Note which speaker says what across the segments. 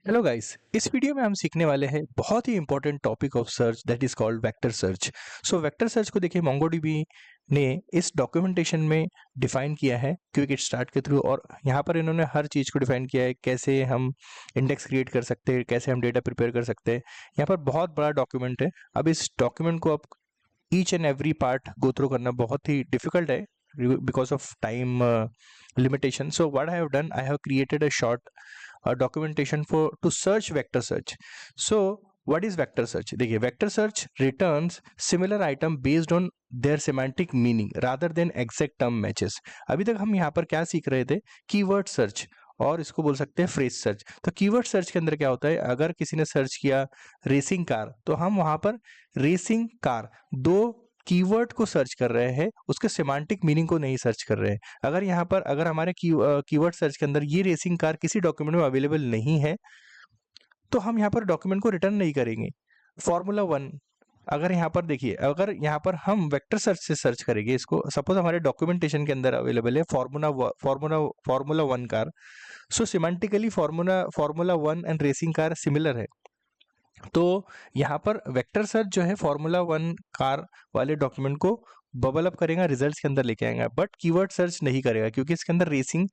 Speaker 1: Hello guys, इस video में हम सीखने वाले हैं बहुत ही important topic of search that is called vector search. So vector search को देखिए मोंगोडीबी ने इस डॉक्यूमेंटेशन में डिफाइन किया है क्विक स्टार्ट के थ्रू, और यहाँ पर इन्होंने हर चीज़ को डिफाइन किया है, कैसे हम इंडेक्स क्रिएट कर सकते हैं, कैसे हम डेटा प्रिपेयर कर सकते हैं। यहाँ पर बहुत बड़ा डॉक्यूमेंट है। अब इस डॉक्यूमेंट को अब each and every part go through करना बहुत ही डिफिकल्ट है because of time limitation. So what I have done, I have created a short documentation for to search vector search. So what is vector search? देखिए, vector search returns similar item based on their semantic meaning rather than exact term matches. अभी तक हम यहाँ पर क्या सीख रहे थे? कीवर्ड सर्च, और इसको बोल सकते हैं फ्रेज सर्च। तो कीवर्ड सर्च के अंदर क्या होता है, अगर किसी ने सर्च किया रेसिंग कार, तो हम वहां पर रेसिंग कार दो कीवर्ड को सर्च कर रहे हैं, उसके सेमांटिक मीनिंग को नहीं सर्च कर रहे हैं। अगर यहाँ पर अगर हमारे कीवर्ड सर्च के अंदर ये रेसिंग कार किसी डॉक्यूमेंट में अवेलेबल नहीं है, तो हम यहाँ पर डॉक्यूमेंट को रिटर्न नहीं करेंगे। फॉर्मूला वन, अगर यहाँ पर देखिए, अगर यहाँ पर हम वेक्टर सर्च से सर्च करेंगे इसको, सपोज हमारे डॉक्यूमेंटेशन के अंदर अवेलेबल है formula one car. So semantically formula one and racing car similar है। तो यहाँ पर वेक्टर सर्च जो है फॉर्मूला वन कार वाले डॉक्यूमेंट को बबल अप करेगा, रिजल्ट्स के अंदर लेके आएगा, बट कीवर्ड सर्च नहीं करेगा क्योंकि इसके अंदर रेसिंग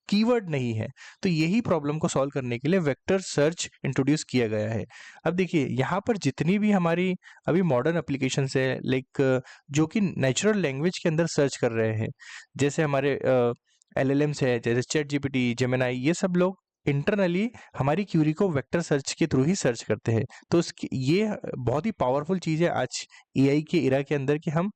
Speaker 1: कीवर्ड नहीं है। तो यही प्रॉब्लम को सॉल्व करने के लिए वेक्टर सर्च इंट्रोड्यूस किया गया है। अब देखिए, यहाँ पर जितनी भी हमारी अभी मॉडर्न एप्लीकेशंस है, लाइक जो कि नेचुरल लैंग्वेज के अंदर सर्च कर रहे हैं, जैसे हमारे LLMs है, जैसे चैट जीपीटी, जेमिनाई, ये सब लोग इंटरनली हमारी क्यूरी को वेक्टर सर्च के थ्रू ही सर्च करते हैं। तो ये बहुत ही पावरफुल चीज़ है आज AI के इरा के अंदर, कि हम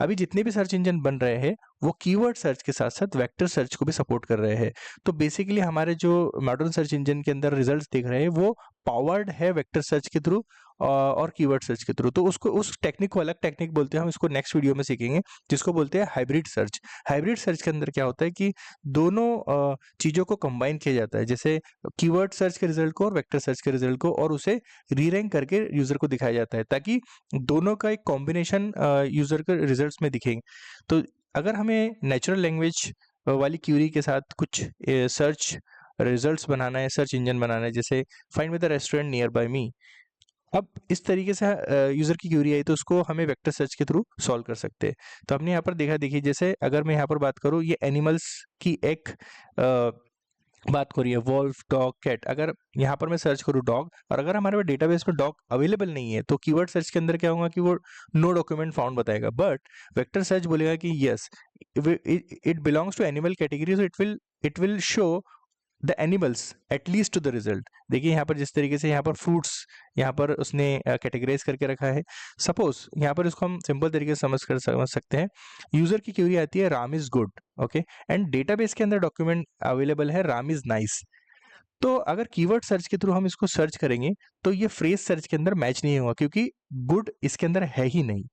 Speaker 1: अभी जितने भी सर्च इंजन बन रहे हैं वो कीवर्ड सर्च के साथ साथ वेक्टर सर्च को भी सपोर्ट कर रहे हैं। तो बेसिकली हमारे जो मॉडर्न सर्च इंजन के अंदर रिजल्ट्स देख रहे हैं वो पावर्ड है वेक्टर सर्च के थ्रू और कीवर्ड सर्च के थ्रू। तो उसको उस टेक्निक को अलग टेक्निक बोलते हैं, हम इसको नेक्स्ट वीडियो में सीखेंगे, जिसको बोलते हैं हाइब्रिड सर्च। हाइब्रिड सर्च के अंदर क्या होता है कि दोनों चीज़ों को कंबाइन किया जाता है, जैसे कीवर्ड सर्च के रिजल्ट को और वेक्टर सर्च के रिजल्ट को, और उसे रीरैंक करके यूजर को दिखाया जाता है, ताकि दोनों का एक कॉम्बिनेशन यूजर के रिजल्ट्स में दिखेंगे। तो अगर हमें नेचुरल लैंग्वेज वाली क्यूरी के साथ कुछ सर्च रिजल्ट्स बनाना है, सर्च इंजन बनाना है, जैसे find with the restaurant near by me, अब इस तरीके से यूजर की क्यूरी आई तो उसको हमें वेक्टर सर्च के थ्रू सॉल्व कर सकते हैं। तो हमने यहाँ पर देखा, देखिए जैसे अगर मैं यहाँ पर बात करूँ, ये एनिमल्स की एक बात करिए, वॉल्फ, डॉग, कैट। अगर यहाँ पर मैं सर्च करूँ डॉग, और अगर हमारे पास डेटाबेस में डॉग अवेलेबल नहीं है, तो कीवर्ड सर्च के अंदर क्या होगा कि वो नो डॉक्यूमेंट फाउंड बताएगा। बट वेक्टर सर्च बोलेगा कि yes, it belongs to animal category, so it will show the animals at least to the result. देखिए यहाँ पर जिस तरीके से यहाँ पर फ्रूट्स यहाँ पर उसने कैटेगराइज करके रखा है। सपोज यहाँ पर इसको हम सिंपल तरीके से समझ सकते हैं। यूजर की क्यूरी आती है Ram is good, okay, and database के अंदर डॉक्यूमेंट अवेलेबल है राम इज नाइस। तो अगर कीवर्ड सर्च के थ्रू हम इसको सर्च करेंगे तो ये फ्रेज सर्च के अंदर मैच नहीं होगा, क्योंकि गुड इसके अंदर है ही नहीं।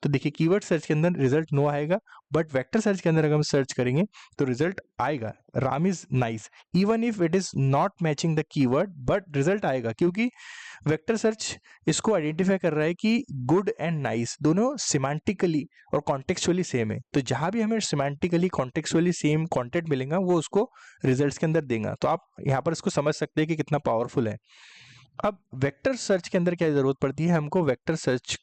Speaker 1: तो देखिए, कीवर्ड सर्च के अंदर रिजल्ट नो आएगा, बट वेक्टर सर्च के अंदर अगर हम सर्च करेंगे तो रिजल्ट आएगा Ram is nice, even if it is not matching the keyword, but result आएगा, क्योंकि वेक्टर सर्च इसको आइडेंटिफाई कर रहा है कि गुड एंड नाइस दोनों सिमेंटिकली और कॉन्टेक्चुअली सेम है। तो जहां भी हमें सिमेंटिकली कॉन्टेक्चुअली सेम कंटेंट मिलेगा वो उसको रिजल्ट्स के अंदर देगा। तो आप यहाँ पर इसको समझ सकते हैं कि कितना पावरफुल है। अब वेक्टर सर्च के अंदर क्या जरूरत पड़ती है, हमको वेक्टर सर्च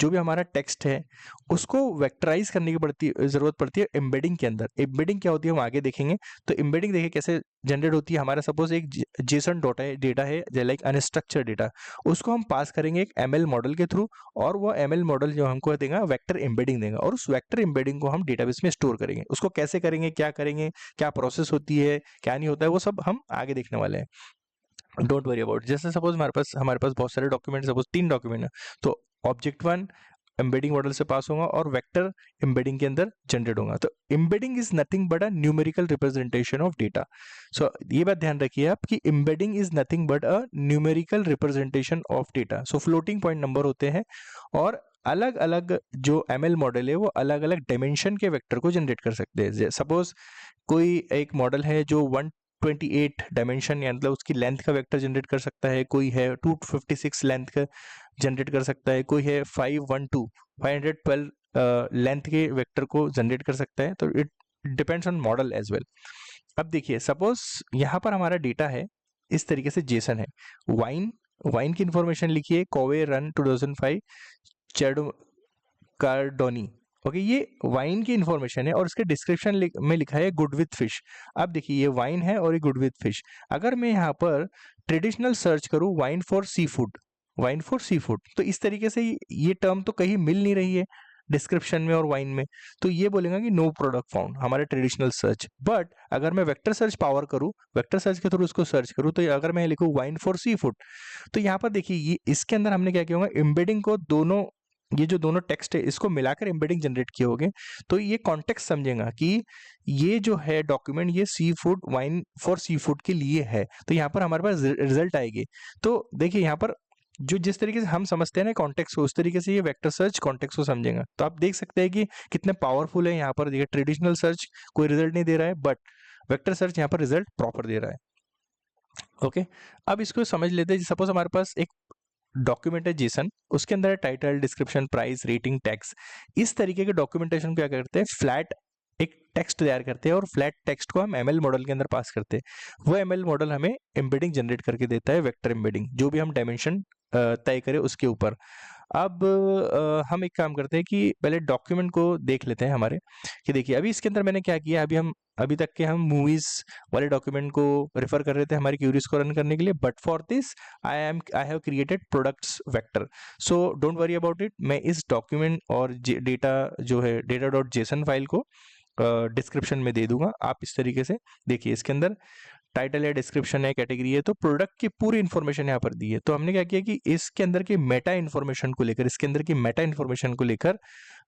Speaker 1: जो भी हमारा टेक्स्ट है उसको वेक्टराइज करने की जरूरत पड़ती है एम्बेडिंग के अंदर। एम्बेडिंग क्या होती है हम आगे देखेंगे। तो एम्बेडिंग देखिए कैसे जनरेट होती है। हमारा सपोज एक जेसन डेटा है, लाइक अनस्ट्रक्चर्ड डेटा, उसको हम पास करेंगे एक ML मॉडल के थ्रू, और वो ML मॉडल जो हमको देगा वेक्टर एम्बेडिंग देगा, और उस वेक्टर एम्बेडिंग को हम डेटाबेस में स्टोर करेंगे। उसको कैसे करेंगे, क्या प्रोसेस होती है, क्या नहीं होता है, वो सब हम आगे देखने वाले हैं। Don't worry about. जैसे सपोज हमारे पास बहुत सारे डॉक्यूमेंट, सपोज 3 डॉक्यूमेंट है, तो ऑब्जेक्ट वन एम्बेडिंग मॉडल से पास होगा और वेक्टर एम्बेडिंग के अंदर जनरेट होगा। तो embedding is nothing but a numerical representation of data. So ये बात ध्यान रखिए आप कि embedding is nothing but a numerical representation of data. So floating point number होते हैं, और अलग अलग जो ML मॉडल है वो अलग अलग डायमेंशन के वेक्टर को जनरेट कर सकते हैं। सपोज कोई एक मॉडल है जो 128 डायमेंशन या मतलब उसकी लेंथ का वेक्टर जनरेट कर सकता है, कोई है 256 लेंथ का जनरेट कर सकता है, कोई है 512 लेंथ के वेक्टर को जनरेट कर सकता है। तो it depends on model as well. अब देखिए, सपोज यहाँ पर हमारा डेटा है, इस तरीके से जेसन है। वाइन वाइन की इंफॉर्मेशन लिखिए, कोवे रन 2005 चैडो कार्डोनी। ओके, ये वाइन की इंफॉर्मेशन है और इसके डिस्क्रिप्शन में लिखा है गुड विथ फिश। अब देखिए ये वाइन है और ये गुड विथ फिश। अगर मैं यहाँ पर ट्रेडिशनल सर्च करूँ वाइन फॉर सी फूड, तो इस तरीके से ये टर्म तो कहीं मिल नहीं रही है डिस्क्रिप्शन में और वाइन में, तो ये बोलेगा कि नो प्रोडक्ट फाउंड हमारे ट्रेडिशनल सर्च। बट अगर मैं वेक्टर सर्च पावर करूँ, वेक्टर सर्च के थ्रू उसको सर्च करूँ, तो अगर मैं लिखूँ वाइन फॉर सी फूड, तो यहाँ पर देखिए ये इसके अंदर हमने क्या किया होगा, एम्बेडिंग को दोनों, ये जो दोनों टेक्स्ट है इसको मिलाकर एम्बेडिंग जनरेट किए होंगे। तो ये कॉन्टेक्स्ट समझेगा कि ये जो है डॉक्यूमेंट ये seafood wine for seafood के लिए है, तो यहाँ पर हमारे पास रिजल्ट आएगी। तो देखिए यहाँ पर जो जिस तरीके से हम समझते हैं ना कॉन्टेक्स्ट को, उस तरीके से ये वेक्टर सर्च कॉन्टेक्स्ट को समझेगा। तो आप देख सकते हैं कि कितने पावरफुल है। यहाँ पर देखिए ट्रेडिशनल सर्च कोई रिजल्ट नहीं दे रहा है, बट वेक्टर सर्च यहाँ पर रिजल्ट प्रॉपर दे रहा है। ओके, अब इसको समझ लेते हैं। सपोज हमारे पास एक डॉक्यूमेंट है जेसन, उसके अंदर है title, description, price, rating, tax. इस तरीके के डॉक्यूमेंटेशन को क्या करते हैं, फ्लैट एक टेक्स्ट तैयार करते हैं और फ्लैट टेक्स्ट को हम एमएल मॉडल के अंदर पास करते हैं। वो एमएल मॉडल हमें एम्बेडिंग जनरेट करके देता है, वेक्टर एम्बेडिंग, जो भी हम डायमेंशन तय करें उसके ऊपर। अब हम एक काम करते हैं कि पहले डॉक्यूमेंट को देख लेते हैं हमारे, कि देखिए अभी इसके अंदर मैंने क्या किया, अभी तक के हम मूवीज वाले डॉक्यूमेंट को रेफर कर रहे थे हमारी क्यूरीज को रन करने के लिए, but for this I have created products vector. So don't worry about it, मैं इस डॉक्यूमेंट और डेटा जो है डेटा डॉट जेसन फाइल को डिस्क्रिप्शन में दे दूंगा। आप इस तरीके से देखिए, इसके अंदर टाइटल है, डिस्क्रिप्शन है, कैटेगरी है, तो प्रोडक्ट की पूरी इन्फॉर्मेशन यहाँ पर दी है। तो हमने क्या किया कि इसके अंदर की मेटा इन्फॉर्मेशन को लेकर,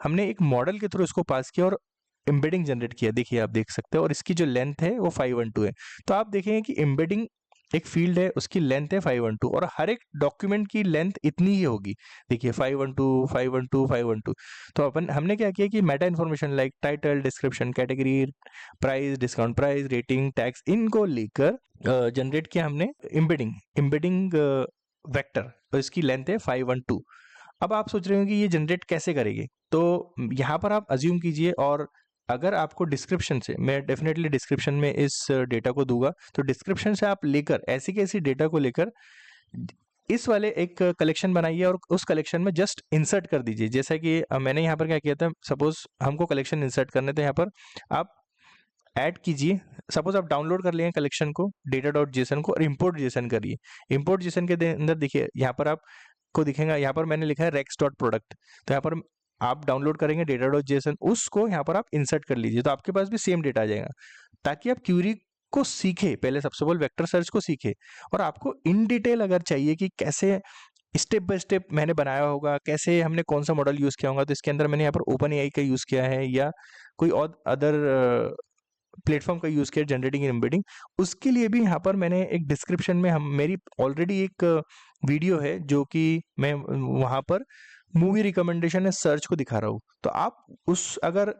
Speaker 1: हमने एक मॉडल के थ्रू इसको पास किया और एम्बेडिंग जनरेट किया। देखिए आप देख सकते हो, और इसकी जो लेंथ है वो 512 है। तो आप देखेंगे कि एम्बेडिंग एक फील्ड है, उसकी लेंथ है 512, और हर एक डॉक्यूमेंट की लेंथ इतनी ही होगी। देखिए 512 512 512। तो हमने क्या किया कि Meta information like title, description, category, price, discount price, rating, tax, इनको लेकर जनरेट किया हमने एम्बेडिंग वेक्टर, तो इसकी लेंथ है 512। अब आप सोच रहे हो कि ये जनरेट कैसे करेंगे, तो यहाँ पर आप अज्यूम कीजिए, और अगर आपको डिस्क्रिप्शन से, मैं डेफिनेटली डिस्क्रिप्शन में इस डेटा को दूंगा, तो डिस्क्रिप्शन से आप लेकर ऐसी कैसी डेटा को लेकर इस वाले एक कलेक्शन बनाइए और उस कलेक्शन में जस्ट इंसर्ट कर दीजिए। जैसा कि मैंने यहाँ पर क्या किया था, सपोज हमको कलेक्शन इंसर्ट करने थे, यहाँ पर आप ऐड कीजिए। सपोज आप डाउनलोड कर लिए कलेक्शन को, डेटा डॉट जेसन को, और इम्पोर्ट जेसन करिए। इम्पोर्ट जेसन के अंदर देखिए यहाँ पर आपको दिखेगा, यहाँ पर मैंने लिखा है रेक्स डॉट प्रोडक्ट। तो यहाँ पर आप डाउनलोड करेंगे डेटा डॉट जेसन, उसको यहाँ पर आप इंसर्ट कर लीजिए, तो आपके पास भी सेम डेटा आ जाएगा, ताकि आप क्यूरी को सीखे। पहले सबसे पहले वेक्टर सर्च को सीखे, और आपको इन डिटेल अगर चाहिए कि कैसे स्टेप बाय स्टेप मैंने बनाया होगा, कैसे हमने कौन सा मॉडल यूज किया होगा, तो इसके अंदर मैंने यहाँ पर ओपन एआई का यूज किया है या कोई और अदर प्लेटफॉर्म का यूज किया जनरेटिंग एम्बेडिंग। उसके लिए भी यहाँ पर मैंने एक डिस्क्रिप्शन में मेरी ऑलरेडी एक वीडियो है, जो कि मैं वहाँ पर मूवी रिकमेंडेशन है सर्च को दिखा रहा हूँ। तो आप अगर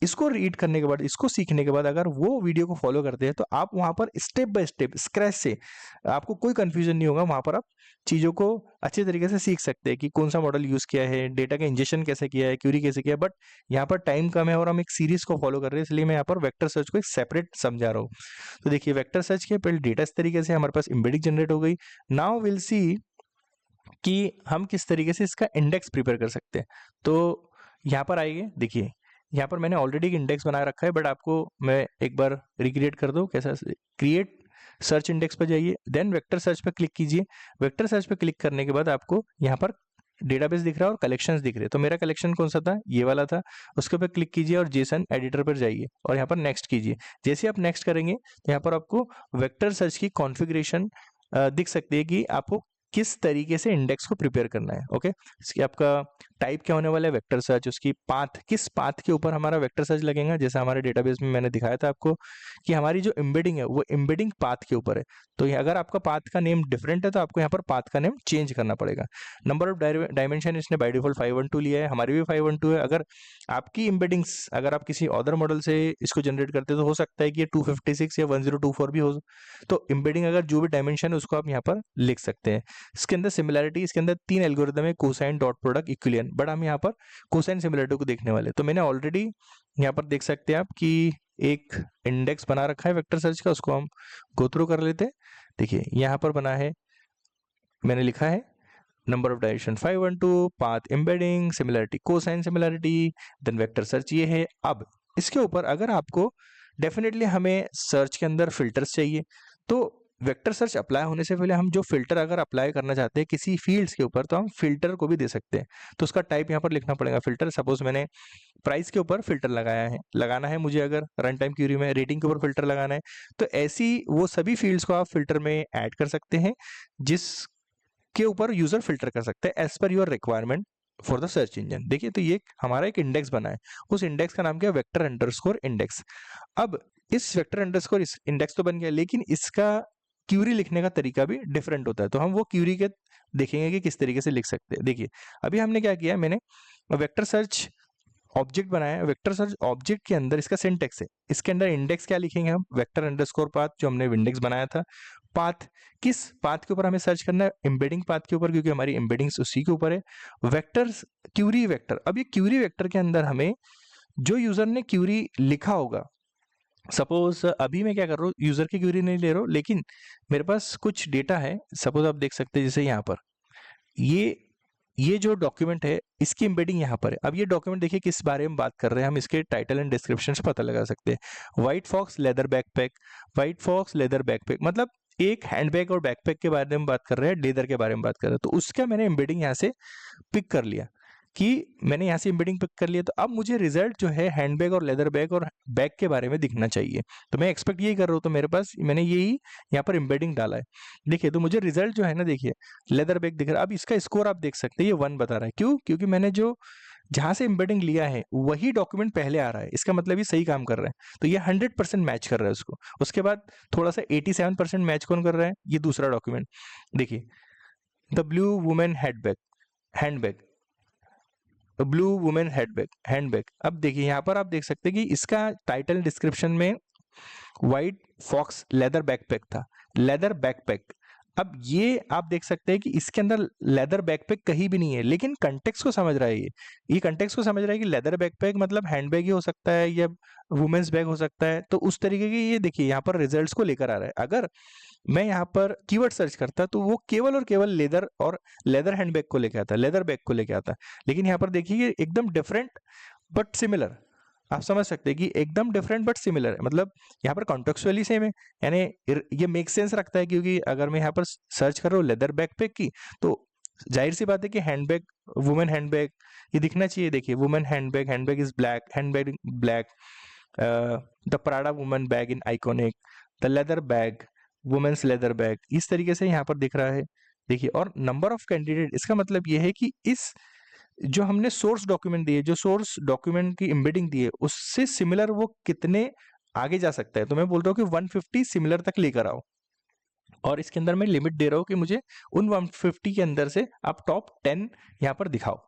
Speaker 1: इसको रीड करने के बाद, इसको सीखने के बाद अगर वो वीडियो को फॉलो करते हैं, तो आप वहाँ पर स्टेप बाय स्टेप स्क्रैच से, आपको कोई कंफ्यूजन नहीं होगा। वहाँ पर आप चीज़ों को अच्छे तरीके से सीख सकते हैं कि कौन सा मॉडल यूज़ किया है, डेटा का इंजेक्शन कैसे किया है, क्यूरी कैसे किया है। बट यहाँ पर टाइम कम है और हम एक सीरीज को फॉलो कर रहे हैं, इसलिए मैं यहाँ पर वेक्टर सर्च को एक सेपरेट समझा रहा हूँ। तो देखिए वेक्टर सर्च के पहले डेटा इस तरीके से हमारे पास एम्बेडिंग जनरेट हो गई। नाउ विल सी कि हम किस तरीके से इसका इंडेक्स प्रिपेयर कर सकते हैं। तो यहाँ पर आइए, देखिए यहाँ पर मैंने ऑलरेडी एक इंडेक्स बना रखा है, बट आपको मैं एक बार रिक्रिएट कर दूँ कैसा। क्रिएट सर्च इंडेक्स पर जाइए, देन वेक्टर सर्च पर क्लिक कीजिए। वेक्टर सर्च पर क्लिक करने के बाद आपको यहाँ पर डेटाबेस दिख रहा है और कलेक्शंस दिख रहे हैं। तो मेरा कलेक्शन कौन सा था, ये वाला था। उसके ऊपर क्लिक कीजिए और जेसन एडिटर पर जाइए और यहाँ पर नेक्स्ट कीजिए। जैसे आप नेक्स्ट करेंगे तो यहाँ पर आपको वेक्टर सर्च की कॉन्फ़िगरेशन दिख सकती है कि आपको किस तरीके से इंडेक्स को प्रिपेयर करना है। ओके, इसकी आपका टाइप क्या होने वाला है, वेक्टर सर्च। उसकी पाथ, किस पाथ के ऊपर हमारा वेक्टर सर्च लगेगा, जैसे हमारे डेटाबेस में मैंने दिखाया था आपको कि हमारी जो एम्बेडिंग है वो एम्बेडिंग पाथ के ऊपर है। तो अगर आपका पाथ का नेम डिफरेंट है तो आपको यहाँ पर पाथ का नेम चेंज करना पड़ेगा। नंबर ऑफ डायमेंशन इसने बाय डिफॉल्ट 512 लिया है, हमारी भी 512 है। अगर आपकी एम्बेडिंग्स, अगर आप किसी अदर मॉडल से इसको जनरेट करते तो हो सकता है कि ये 256 या 1024 भी हो। तो एम्बेडिंग अगर जो भी डायमेंशन है उसको आप यहाँ पर लिख सकते हैं। इसके अंदर सिमिलैरिटी, इसके अंदर 3 एल्गोरिदम है, कोसाइन, डॉट प्रोडक्ट, इक्विलियन, बट हम यहाँ पर कोसाइन सिमिलैरिटी को देखने वाले। तो मैंने ऑलरेडी यहाँ पर देख सकते हैं आप कि एक इंडेक्स बना रखा है वेक्टर सर्च का, उसको हम गो थ्रू कर लेते हैं। देखिए यहाँ पर बना है, मैंने लिखा है number of direction 512, path embedding, similarity cosine similarity, then vector search ये है। अब इसके ऊपर अगर आपको डेफिनेटली हमें सर्च के अंदर फिल्टर्स चाहिए, तो वेक्टर सर्च अप्लाई होने से पहले हम जो फिल्टर अगर अप्लाई करना चाहते हैं किसी फील्ड्स के ऊपर, तो हम फिल्टर को भी दे सकते हैं। तो उसका टाइप यहाँ पर लिखना पड़ेगा फिल्टर। सपोज मैंने प्राइस के ऊपर फिल्टर लगाना है मुझे, अगर रन टाइम क्यूरी में रेटिंग के ऊपर फिल्टर लगाना है, तो ऐसी वो सभी फील्ड्स को आप फिल्टर में ऐड कर सकते हैं जिस के ऊपर यूजर फिल्टर कर सकते हैं as per your requirement for the search engine. देखिए तो ये हमारा एक इंडेक्स बना है, उस इंडेक्स का नाम क्या है, वेक्टर अंडरस्कोर इंडेक्स। अब इस वेक्टर अंडरस्कोर इस इंडेक्स तो बन गया, लेकिन इसका क्यूरी लिखने का तरीका भी डिफरेंट होता है, तो हम वो क्यूरी के देखेंगे कि किस तरीके से लिख सकते हैं। देखिए अभी हमने क्या किया, मैंने वेक्टर सर्च ऑब्जेक्ट बनाया है। वेक्टर सर्च ऑब्जेक्ट के अंदर इसका सिंटेक्स है, इसके अंदर इंडेक्स क्या लिखेंगे हम, वेक्टर अंडरस्कोर पाथ, जो हमने इंडेक्स बनाया था। पाथ, किस पाथ के ऊपर हमें सर्च करना है, एम्बेडिंग पाथ के ऊपर, क्योंकि हमारी एम्बेडिंग्स उसी के ऊपर है। वेक्टर्स, क्यूरी वेक्टर, अब ये क्यूरी वेक्टर के अंदर हमें जो यूजर ने क्यूरी लिखा होगा, सपोज अभी मैं क्या कर रहा हूँ, यूजर की क्यूरी नहीं ले रहा हूँ, लेकिन मेरे पास कुछ डेटा है। सपोज आप देख सकते हैं जैसे यहाँ पर ये जो डॉक्यूमेंट है इसकी एम्बेडिंग यहाँ पर है। अब ये डॉक्यूमेंट देखिए किस बारे में बात कर रहे हैं, हम इसके टाइटल एंड डिस्क्रिप्शन से पता लगा सकते हैं। White fox leather backpack, white fox leather backpack मतलब एक हैंडबैग और बैकपैक के बारे में बात कर रहे हैं, लेदर के बारे में बात कर रहे हैं, तो उसका मैंने एम्बेडिंग यहाँ से पिक कर लिया कि मैंने यहाँ से एम्बेडिंग पिक कर लिया। तो अब मुझे रिजल्ट जो है हैंडबैग और लेदर बैग और बैग के बारे में दिखना चाहिए, तो मैं एक्सपेक्ट यही कर रहा हूँ, तो मेरे पास मैंने यही यहाँ पर एम्बेडिंग डाला है। देखिए तो मुझे रिजल्ट जो है ना, देखिए लेदर बैग दिख रहा है। अब इसका स्कोर आप देख सकते हैं, ये 1 बता रहा है। क्यों? क्योंकि मैंने जो जहां से एम्बेडिंग लिया है वही डॉक्यूमेंट पहले आ रहा है, इसका मतलब ये सही काम कर रहा है, तो ये 100% मैच कर रहा है उसको। उसके बाद थोड़ा सा 87% मैच कौन कर रहा है, ये दूसरा डॉक्यूमेंट। देखिए the blue women handbag, handbag, blue women handbag, handbag. अब देखिए यहाँ पर आप देख सकते हैं कि इसका टाइटल डिस्क्रिप्शन में व्हाइट फॉक्स लेदर बैकपैक था, लेदर बैकपैक। अब ये आप देख सकते हैं कि इसके अंदर लेदर बैकपैक कहीं भी नहीं है, लेकिन कंटेक्स्ट को समझ रहा है ये कंटेक्स्ट को समझ रहा है कि लेदर बैकपैक मतलब हैंडबैग ही हो सकता है या वुमेन्स बैग हो सकता है, तो उस तरीके की ये देखिए यहाँ पर रिजल्ट्स को लेकर आ रहा है। अगर मैं यहाँ पर कीवर्ड सर्च करता तो वो केवल और केवल लेदर और लेदर हैंडबैग को लेके आता, लेदर बैग को लेके आता, लेकिन यहाँ पर देखिए एकदम डिफरेंट बट सिमिलर। आप समझ सकते हैं कि एकदम डिफरेंट बट सिमिलर है, मतलब यहाँ पर कॉन्टेक्चुअली सेम है, यानी ये मेक सेंस रखता है, क्योंकि अगर मैं यहाँ पर सर्च कर रहा हूँ लेदर बैकपैक की, तो जाहिर सी बात है कि हैंडबैग, वुमेन हैंडबैग ये दिखना चाहिए। देखिए women handbag, handbag is black, handbag black, the Prada women bag in iconic, the leather bag, women's leather bag, इस तरीके से यहाँ पर दिख रहा है। देखिए और नंबर ऑफ कैंडिडेट, इसका मतलब ये है कि इस जो हमने सोर्स डॉक्यूमेंट दिए, जो सोर्स डॉक्यूमेंट की एम्बेडिंग दी है, उससे सिमिलर वो कितने आगे जा सकता है। तो मैं बोल रहा हूँ कि 150 सिमिलर तक लेकर आओ, और इसके अंदर मैं लिमिट दे रहा हूँ कि मुझे उन 150 के अंदर से आप टॉप 10 यहाँ पर दिखाओ।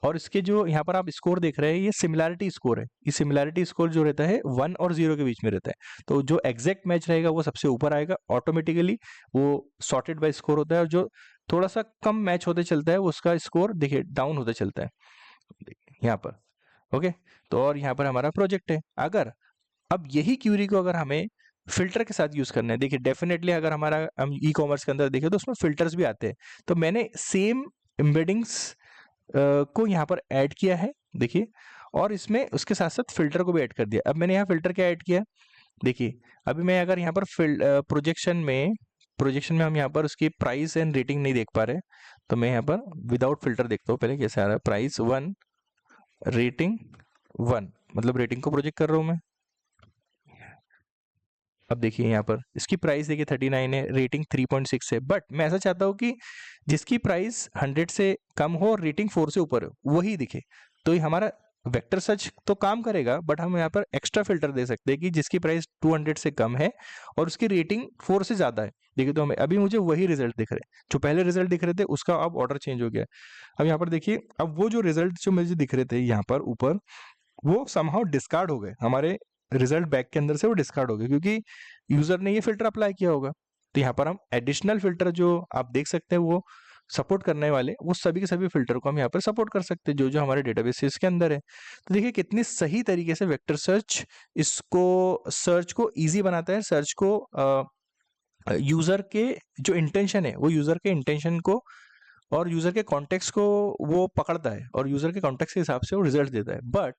Speaker 1: और इसके जो यहाँ पर आप स्कोर देख रहे हैं, ये सिमिलैरिटी स्कोर है। ये सिमिलैरिटी स्कोर जो रहता है 1 और 0 के बीच में रहता है, तो जो एग्जैक्ट मैच रहेगा वो सबसे ऊपर आएगा ऑटोमेटिकली, वो सॉर्टेड बाय स्कोर होता है, और जो थोड़ा सा कम मैच होते चलता है उसका स्कोर देखिए डाउन होता चलता है यहाँ पर। ओके, तो और यहाँ पर हमारा प्रोजेक्ट है। अगर अब यही क्यूरी को अगर हमें फिल्टर के साथ यूज करना है, देखिए डेफिनेटली अगर हमारा हम ई कॉमर्स के अंदर देखें तो उसमें फिल्टर्स भी आते हैं, तो मैंने सेम एम्बेडिंग्स को यहाँ पर ऐड किया है, देखिए, और इसमें उसके साथ साथ फिल्टर को भी ऐड कर दिया। अब मैंने यहाँ फिल्टर क्या ऐड किया, देखिए अभी मैं अगर यहाँ पर प्रोजेक्शन में हम यहाँ पर उसकी प्राइस एंड रेटिंग नहीं देख पा रहे, तो मैं यहाँ पर विदाउट फिल्टर देखता हूँ पहले कैसे आ रहा है। प्राइस 1, रेटिंग 1, मतलब रेटिंग को प्रोजेक्ट कर रहा हूँ मैं। अब देखिए यहाँ पर इसकी प्राइस देखिए 39 है, रेटिंग 3.6 है, बट मैं ऐसा चाहता हूँ कि जिसकी प्राइस 100 से कम हो और रेटिंग 4 से ऊपर हो वही दिखे। तो ये हमारा वेक्टर सर्च तो काम करेगा, बट हम यहाँ पर एक्स्ट्रा फिल्टर दे सकते हैं कि जिसकी प्राइस 200 से कम है और उसकी रेटिंग 4 से ज्यादा है। देखिए तो हमें अभी मुझे वही रिजल्ट दिख रहे हैं, जो पहले रिजल्ट दिख रहे थे उसका अब ऑर्डर चेंज हो गया। अब यहाँ पर देखिए, अब वो जो रिजल्ट जो मुझे दिख रहे थे यहाँ पर ऊपर, वो समहाउ डिस्कार्ड हो गए, हमारे रिजल्ट बैग के अंदर से वो डिस्कार्ड हो गए, क्योंकि यूजर ने ये फिल्टर अप्लाई किया होगा। तो यहाँ पर हम एडिशनल फिल्टर जो आप देख सकते हैं वो सपोर्ट करने वाले, वो सभी के सभी फिल्टर को हम यहाँ पर सपोर्ट कर सकते हैं जो जो हमारे डेटाबेस के अंदर है। तो देखिए कितनी सही तरीके से वेक्टर सर्च इसको सर्च को इजी बनाता है, सर्च को यूज़र के जो इंटेंशन है, वो यूज़र के इंटेंशन को और यूज़र के कॉन्टेक्स्ट को वो पकड़ता है और यूज़र के कॉन्टेक्स्ट के हिसाब से वो रिजल्ट देता है। बट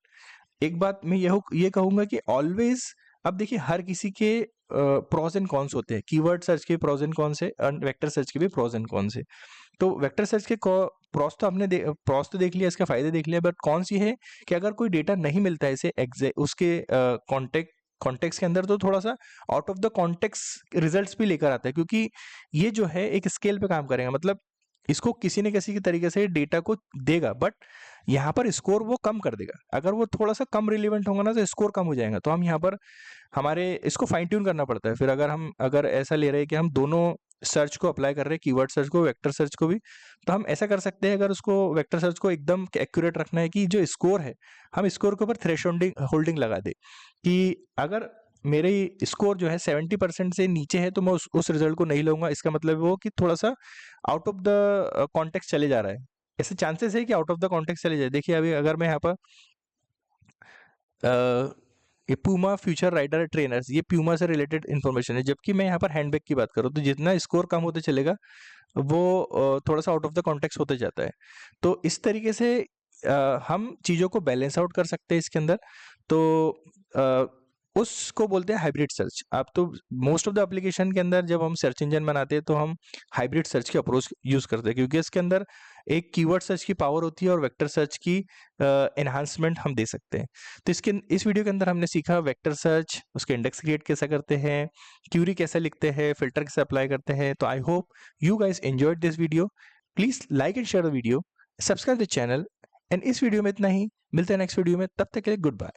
Speaker 1: एक बात मैं ये कहूँगा कि ऑलवेज, अब देखिए हर किसी के प्रोज एंड कॉन्स होते हैं। कीवर्ड सर्च के प्रोज एंड कॉन्स है और वेक्टर सर्च के भी प्रोज एंड कॉन्स है। तो वेक्टर सर्च के प्रोस तो हमने प्रोस तो देख लिया, इसके फायदे देख लिया, बट कॉन्स ये है कि अगर कोई डेटा नहीं मिलता है इसे उसके कॉन्टेक्स्ट के अंदर, तो थोड़ा सा out of the context results भी लेकर आता है, क्योंकि ये जो है एक स्केल पे काम करेगा। मतलब इसको किसी न किसी तरीके से डेटा को देगा, बट यहाँ पर स्कोर वो कम कर देगा। अगर वो थोड़ा सा कम रिलेवेंट होगा ना, तो स्कोर कम हो जाएगा। तो हम यहाँ पर हमारे इसको फाइन ट्यून करना पड़ता है। फिर अगर ऐसा ले रहे हैं कि हम दोनों सर्च को अप्लाई कर रहे हैं, कीवर्ड सर्च को, वेक्टर सर्च को भी, तो हम ऐसा कर सकते हैं। अगर उसको वेक्टर सर्च को एकदम एक्यूरेट रखना है कि जो स्कोर है, हम स्कोर के ऊपर थ्रेशोल्डिंग होल्डिंग लगा दे कि अगर मेरी स्कोर जो है 70% से नीचे है, तो मैं उस रिजल्ट को नहीं लूंगा। इसका मतलब वो कि थोड़ा सा आउट ऑफ द कॉन्टेक्स्ट चले जा रहा है। ऐसे चांसेस है कि आउट ऑफ द कॉन्टेक्स्ट चले जाए। देखिए अभी अगर मैं यहाँ पर ये पूमा फ्यूचर राइडर ट्रेनर्स, ये प्यूमा से रिलेटेड इन्फॉर्मेशन है, जबकि मैं यहाँ पर हैंडबैग की बात करूँ, तो जितना स्कोर कम होते चलेगा वो थोड़ा सा आउट ऑफ द कॉन्टेक्स्ट होते जाता है। तो इस तरीके से हम चीज़ों को बैलेंस आउट कर सकते हैं इसके अंदर। तो उसको बोलते हैं हाइब्रिड सर्च। आप तो मोस्ट ऑफ द एप्लीकेशन के अंदर जब हम सर्च इंजन बनाते हैं, तो हम हाइब्रिड सर्च की अप्रोच यूज़ करते हैं, क्योंकि इसके अंदर एक कीवर्ड सर्च की पावर होती है और वेक्टर सर्च की एनहांसमेंट हम दे सकते हैं। तो इस वीडियो के अंदर हमने सीखा वेक्टर सर्च, उसके इंडेक्स क्रिएट कैसे करते हैं, क्यूरी कैसे लिखते हैं, फिल्टर कैसे अप्लाई करते हैं। तो I hope you guys enjoyed this video. Please like and share the video, subscribe the channel, and इस वीडियो में इतना ही। मिलते हैं नेक्स्ट वीडियो में, तब तक के लिए गुड बाय।